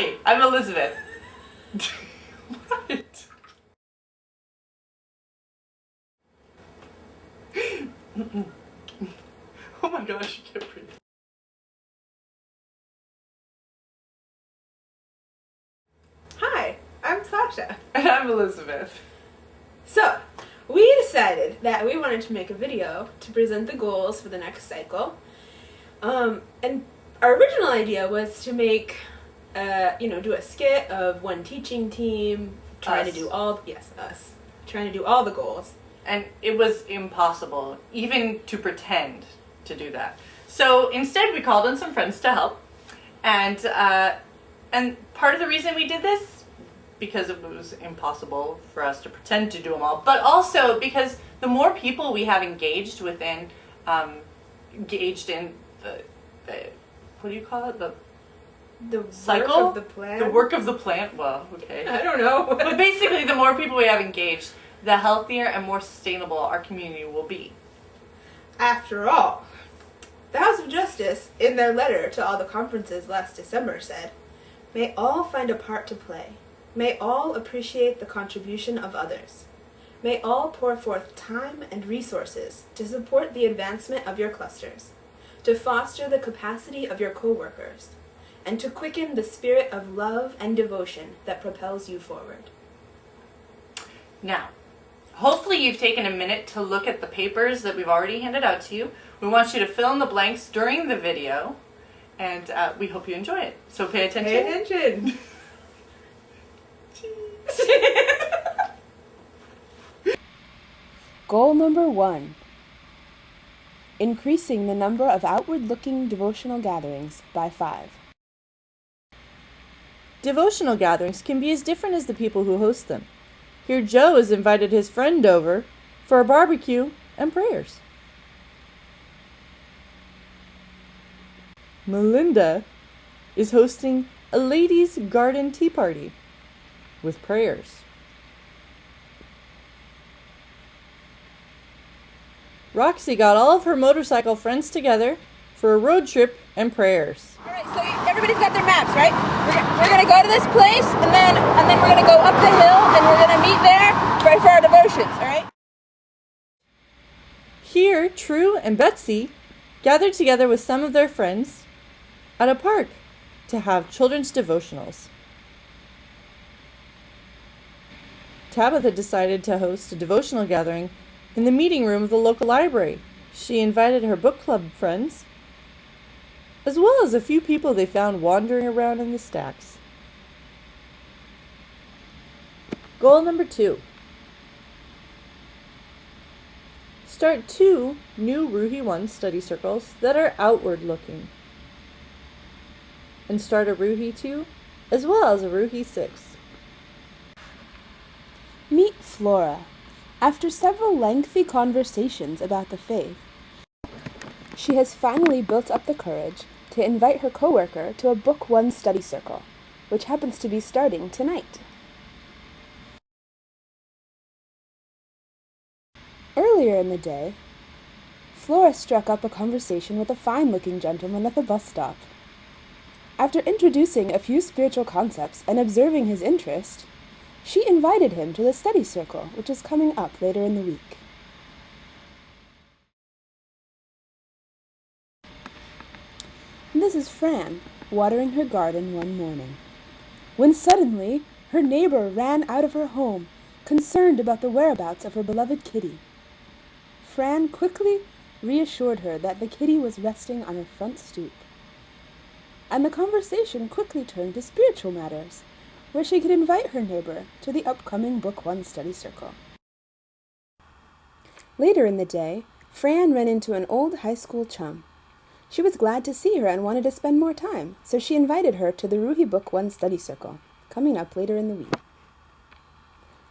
Hi, I'm Elizabeth. What? Oh my gosh, I can't breathe. Hi, I'm Sasha. And I'm Elizabeth. So, we decided that we wanted to make a video to present the goals for the next cycle. And our original idea was to make, do a skit of one teaching team trying to do all the goals. And it was impossible, even to pretend to do that. So instead we called in some friends to help. And part of the reason we did this, because it was impossible for us to pretend to do them all, but also because the more people we have engaged in the what do you call it? The cycle? work of the plan? The work of the plan? Well, okay. I don't know. But basically, the more people we have engaged, the healthier and more sustainable our community will be. After all, the House of Justice, in their letter to all the conferences last December, said, "May all find a part to play. May all appreciate the contribution of others. May all pour forth time and resources to support the advancement of your clusters, to foster the capacity of your co-workers, and to quicken the spirit of love and devotion that propels you forward." Now, hopefully you've taken a minute to look at the papers that we've already handed out to you. We want you to fill in the blanks during the video, and we hope you enjoy it. So pay attention. Pay attention. Goal number 1. Increasing the number of outward-looking devotional gatherings by 5. Devotional gatherings can be as different as the people who host them. Here Joe has invited his friend over for a barbecue and prayers. Melinda is hosting a ladies' garden tea party with prayers. Roxy got all of her motorcycle friends together for a road trip and prayers. All right, so everybody's got their maps, right? We're going to go to this place, and then we're going to go up the hill, and we're going to meet there for our devotions, all right? Here, True and Betsy gathered together with some of their friends at a park to have children's devotionals. Tabitha decided to host a devotional gathering in the meeting room of the local library. She invited her book club friends, as well as a few people they found wandering around in the stacks. Goal number 2. Start 2 new Ruhi 1 study circles that are outward looking. And start a Ruhi 2 as well as a Ruhi 6. Meet Flora. After several lengthy conversations about the faith, she has finally built up the courage to invite her coworker to a Book 1 study circle, which happens to be starting tonight. Earlier in the day, Flora struck up a conversation with a fine-looking gentleman at the bus stop. After introducing a few spiritual concepts and observing his interest, she invited him to the study circle, which is coming up later in the week. This is Fran, watering her garden one morning, when suddenly her neighbor ran out of her home, concerned about the whereabouts of her beloved kitty. Fran quickly reassured her that the kitty was resting on her front stoop, and the conversation quickly turned to spiritual matters, where she could invite her neighbor to the upcoming Book 1 study circle. Later in the day, Fran ran into an old high school chum. She was glad to see her and wanted to spend more time, so she invited her to the Ruhi Book 1 study circle, coming up later in the week.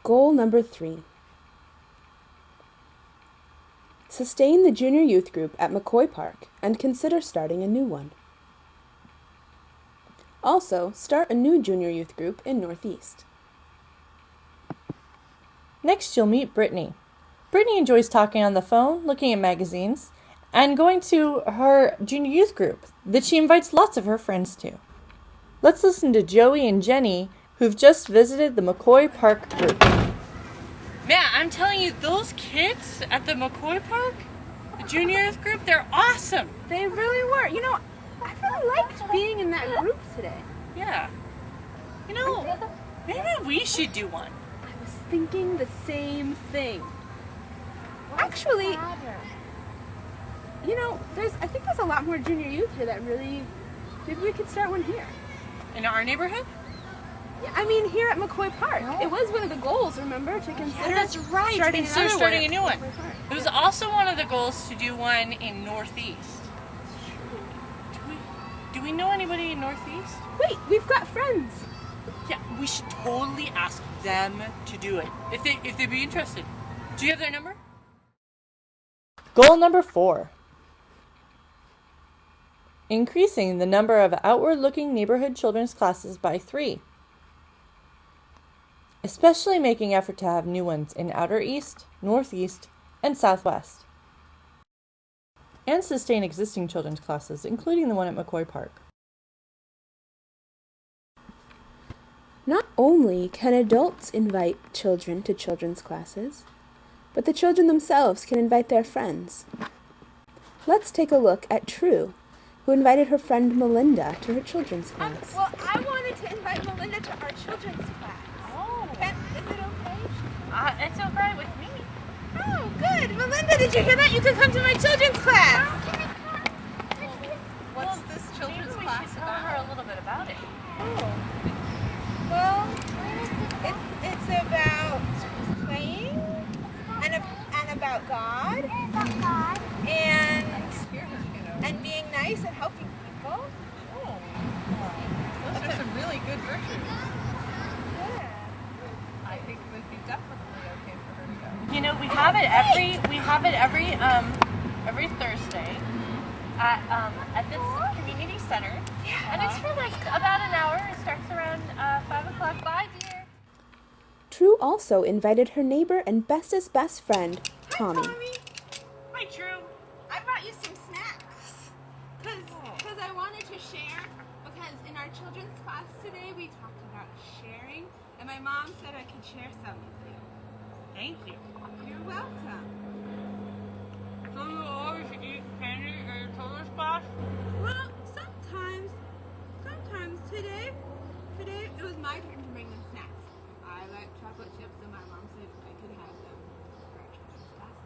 Goal number 3. Sustain the junior youth group at McCoy Park and consider starting a new one. Also, start a new junior youth group in Northeast. Next, you'll meet Brittany. Brittany enjoys talking on the phone, looking at magazines, and going to her junior youth group that she invites lots of her friends to. Let's listen to Joey and Jenny, who've just visited the McCoy Park group. Man, I'm telling you, those kids at the McCoy Park, the juniors group, they're awesome. They really were. You know, I really liked being in that group today. Yeah. You know, maybe we should do one. I was thinking the same thing. Actually, you know, I think there's a lot more junior youth here that really, maybe we could start one here. In our neighborhood? Yeah, I mean, here at McCoy Park. It was one of the goals, remember, to consider That's right. starting a new one. McCoy Park. It was also one of the goals to do one in Northeast. Do we know anybody in Northeast? Wait, we've got friends. Yeah, we should totally ask them to do it if they'd be interested. Do you have their number? Goal number 4. Increasing the number of outward-looking neighborhood children's classes by 3. Especially making effort to have new ones in Outer East, Northeast, and Southwest. And sustain existing children's classes, including the one at McCoy Park. Not only can adults invite children to children's classes, but the children themselves can invite their friends. Let's take a look at True, who invited her friend Melinda to her children's class. Well, I wanted to invite Melinda to our children's class. Oh. Is it okay? It's okay with me. Oh, good. Melinda, did you hear that? You can come to my children's class. What's this children's class about? Tell her a little bit about it. Well, it's about playing and about God and being nice and helping people. Those are some really good virtues. Yeah. I think it would be definitely okay for her to go. You know, we have it every Thursday at this community center, and it's for like about an hour. It starts around 5 o'clock. Bye, dear. True also invited her neighbor and bestest best friend, Tommy. Hi, True. I brought you some snacks because I wanted to share, because in our children's class today we talked about sharing, and my mom said I could share some with you. Thank you. You're welcome. So you always eat candy in your children's class? Well, sometimes today it was my turn to bring them snacks. I like chocolate chips, and my mom said I could have them for our children's class.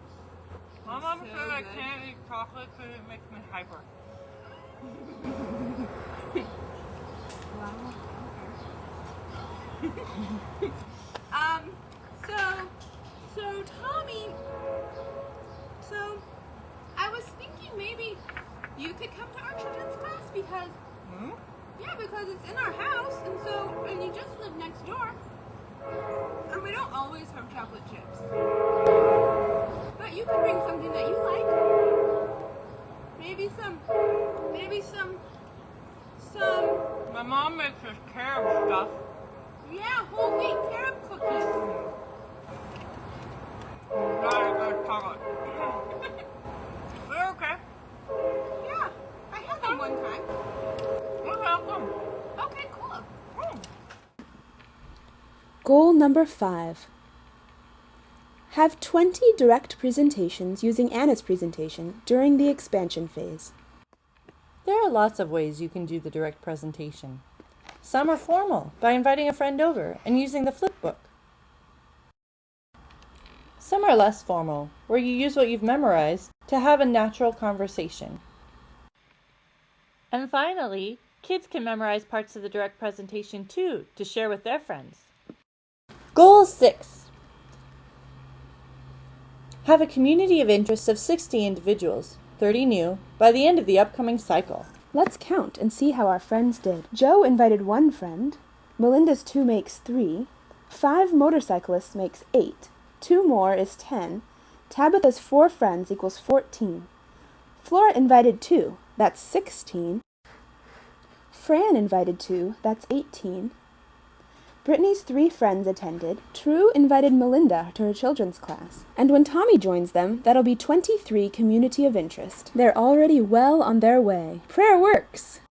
My mom So said I good. can't eat chocolate because it makes me hyper. So Tommy, I was thinking maybe you could come to our children's class because, because it's in our house, and you just live next door, and we don't always have chocolate chips. But you could bring something that you like. Maybe some. My mom makes this carob stuff. Yeah, whole wheat carob cookies. Not a good chocolate. They're okay. Yeah, I had them one time. You're welcome. Okay, cool. Goal number 5. Have 20 direct presentations using Anna's presentation during the expansion phase. There are lots of ways you can do the direct presentation. Some are formal, by inviting a friend over and using the flip book. Some are less formal, where you use what you've memorized to have a natural conversation. And finally, kids can memorize parts of the direct presentation too, to share with their friends. Goal 6. Have a community of interest of 60 individuals, 30 new, by the end of the upcoming cycle. Let's count and see how our friends did. Joe invited 1 friend. Melinda's 2 makes 3. 5 motorcyclists makes 8. 2 more is 10. Tabitha's 4 friends equals 14. Flora invited 2. That's 16. Fran invited 2. That's 18. Brittany's 3 friends attended. True invited Melinda to her children's class. And when Tommy joins them, that'll be 23 community of interest. They're already well on their way. Prayer works!